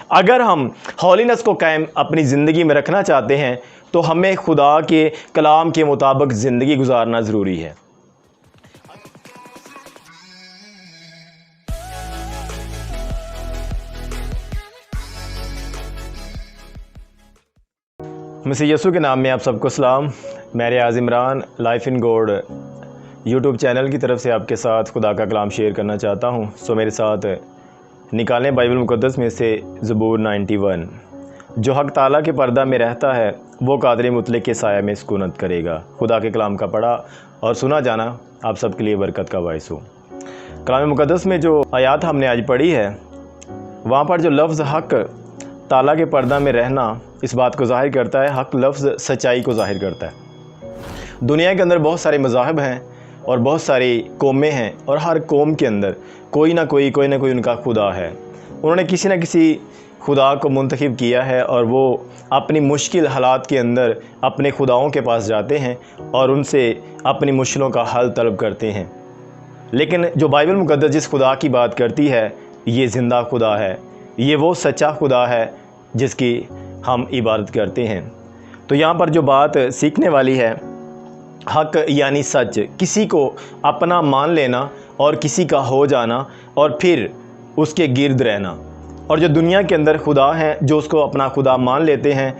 اگر ہم ہولینس کو قائم اپنی زندگی میں رکھنا چاہتے ہیں تو ہمیں خدا کے کلام کے مطابق زندگی گزارنا ضروری ہے۔ مسیح یسوع کے نام میں آپ سب کو سلام۔ میں ریاض عمران لائف ان گوڈ یوٹیوب چینل کی طرف سے آپ کے ساتھ خدا کا کلام شیئر کرنا چاہتا ہوں۔ سو میرے ساتھ نکالیں بائبل مقدس میں سے زبور 91۔ جو حق تعالیٰ کے پردہ میں رہتا ہے وہ قادر مطلق کے سایہ میں سکونت کرے گا۔ خدا کے کلام کا پڑھا اور سنا جانا آپ سب کے لیے برکت کا باعث ہو۔ کلام مقدس میں جو آیات ہم نے آج پڑھی ہے وہاں پر جو لفظ حق تعالیٰ کے پردہ میں رہنا اس بات کو ظاہر کرتا ہے۔ حق لفظ سچائی کو ظاہر کرتا ہے۔ دنیا کے اندر بہت سارے مذاہب ہیں اور بہت ساری قومیں ہیں، اور ہر قوم کے اندر کوئی نہ کوئی ان کا خدا ہے۔ انہوں نے کسی نہ کسی خدا کو منتخب کیا ہے اور وہ اپنی مشکل حالات کے اندر اپنے خداؤں کے پاس جاتے ہیں اور ان سے اپنی مشکلوں کا حل طلب کرتے ہیں۔ لیکن جو بائبل مقدس جس خدا کی بات کرتی ہے یہ زندہ خدا ہے، یہ وہ سچا خدا ہے جس کی ہم عبادت کرتے ہیں۔ تو یہاں پر جو بات سیکھنے والی ہے، حق یعنی سچ، کسی کو اپنا مان لینا اور کسی کا ہو جانا اور پھر اس کے گرد رہنا۔ اور جو دنیا کے اندر خدا ہیں جو اس کو اپنا خدا مان لیتے ہیں،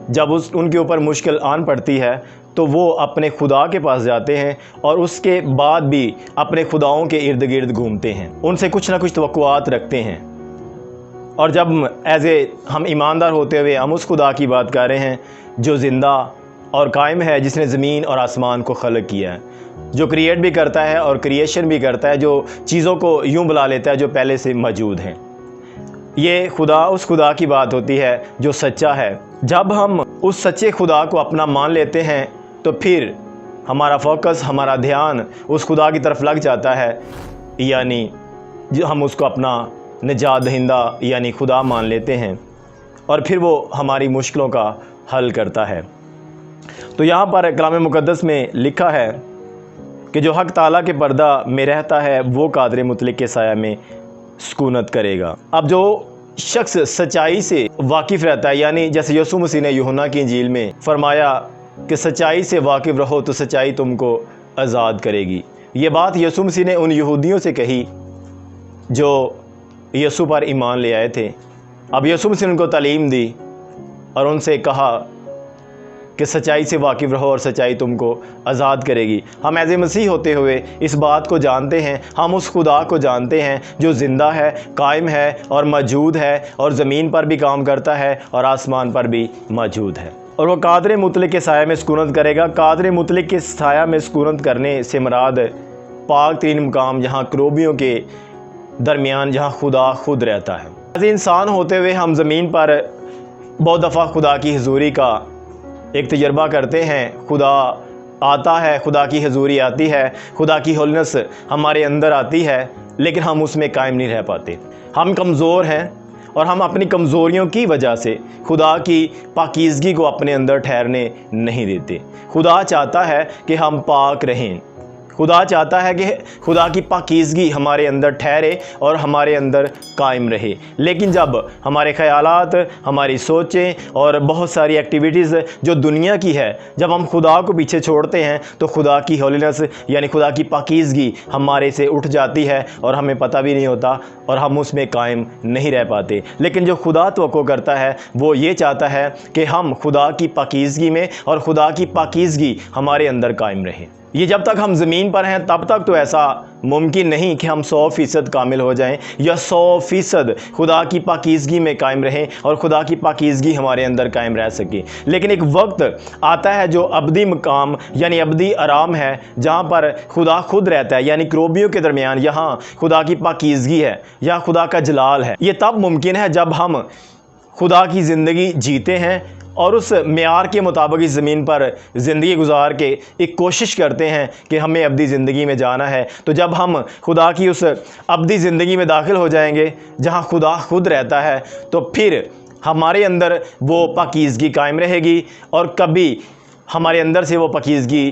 جب ان کے اوپر مشکل آن پڑتی ہے تو وہ اپنے خدا کے پاس جاتے ہیں اور اس کے بعد بھی اپنے خداؤں کے ارد گرد گھومتے ہیں، ان سے کچھ نہ کچھ توقعات رکھتے ہیں۔ اور جب ہم ایماندار ہوتے ہوئے ہم اس خدا کی بات کر رہے ہیں جو زندہ اور قائم ہے، جس نے زمین اور آسمان کو خلق کیا ہے، جو کریٹ بھی کرتا ہے اور کریشن بھی کرتا ہے، جو چیزوں کو یوں بلا لیتا ہے جو پہلے سے موجود ہیں۔ یہ خدا اس خدا کی بات ہوتی ہے جو سچا ہے۔ جب ہم اس سچے خدا کو اپنا مان لیتے ہیں تو پھر ہمارا فوکس، ہمارا دھیان اس خدا کی طرف لگ جاتا ہے، یعنی ہم اس کو اپنا نجات دہندہ یعنی خدا مان لیتے ہیں اور پھر وہ ہماری مشکلوں کا حل کرتا ہے۔ تو یہاں پر کلام مقدس میں لکھا ہے کہ جو حق تعالیٰ کے پردہ میں رہتا ہے وہ قادر مطلق کے سایہ میں سکونت کرے گا۔ اب جو شخص سچائی سے واقف رہتا ہے، یعنی جیسے یسوع مسیح نے یوحنا کی انجیل میں فرمایا کہ سچائی سے واقف رہو تو سچائی تم کو آزاد کرے گی۔ یہ بات یسوع مسیح نے ان یہودیوں سے کہی جو یسوع پر ایمان لے آئے تھے۔ اب یسوع مسیح نے ان کو تعلیم دی اور ان سے کہا کہ سچائی سے واقف رہو اور سچائی تم کو آزاد کرے گی۔ ہم ایز اے مسیح ہوتے ہوئے اس بات کو جانتے ہیں، ہم اس خدا کو جانتے ہیں جو زندہ ہے، قائم ہے اور موجود ہے، اور زمین پر بھی کام کرتا ہے اور آسمان پر بھی موجود ہے، اور وہ قادر مطلق کے سایہ میں سکونت کرے گا۔ قادر مطلق کے سایہ میں سکونت کرنے سے مراد پاک ترین مقام، جہاں کروبیوں کے درمیان، جہاں خدا خود رہتا ہے۔ ایز انسان ہوتے ہوئے ہم زمین پر بہت دفعہ خدا کی حضوری کا ایک تجربہ کرتے ہیں۔ خدا آتا ہے، خدا کی حضوری آتی ہے، خدا کی ہولنس ہمارے اندر آتی ہے، لیکن ہم اس میں قائم نہیں رہ پاتے۔ ہم کمزور ہیں اور ہم اپنی کمزوریوں کی وجہ سے خدا کی پاکیزگی کو اپنے اندر ٹھہرنے نہیں دیتے۔ خدا چاہتا ہے کہ ہم پاک رہیں، خدا چاہتا ہے کہ خدا کی پاکیزگی ہمارے اندر ٹھہرے اور ہمارے اندر قائم رہے، لیکن جب ہمارے خیالات، ہماری سوچیں اور بہت ساری ایکٹیویٹیز جو دنیا کی ہے، جب ہم خدا کو پیچھے چھوڑتے ہیں تو خدا کی ہولینس یعنی خدا کی پاکیزگی ہمارے سے اٹھ جاتی ہے اور ہمیں پتہ بھی نہیں ہوتا اور ہم اس میں قائم نہیں رہ پاتے۔ لیکن جو خدا توقع کرتا ہے وہ یہ چاہتا ہے کہ ہم خدا کی پاکیزگی میں اور خدا کی پاکیزگی ہمارے اندر قائم رہے۔ یہ جب تک ہم زمین پر ہیں تب تک تو ایسا ممکن نہیں کہ ہم 100% کامل ہو جائیں یا 100% خدا کی پاکیزگی میں قائم رہیں اور خدا کی پاکیزگی ہمارے اندر قائم رہ سکے۔ لیکن ایک وقت آتا ہے جو ابدی مقام یعنی ابدی آرام ہے، جہاں پر خدا خود رہتا ہے، یعنی کروبیوں کے درمیان یہاں خدا کی پاکیزگی ہے یا خدا کا جلال ہے۔ یہ تب ممکن ہے جب ہم خدا کی زندگی جیتے ہیں اور اس معیار کے مطابق اس زمین پر زندگی گزار کے ایک کوشش کرتے ہیں کہ ہمیں ابدی زندگی میں جانا ہے۔ تو جب ہم خدا کی اس ابدی زندگی میں داخل ہو جائیں گے جہاں خدا خود رہتا ہے، تو پھر ہمارے اندر وہ پاکیزگی قائم رہے گی اور کبھی ہمارے اندر سے وہ پاکیزگی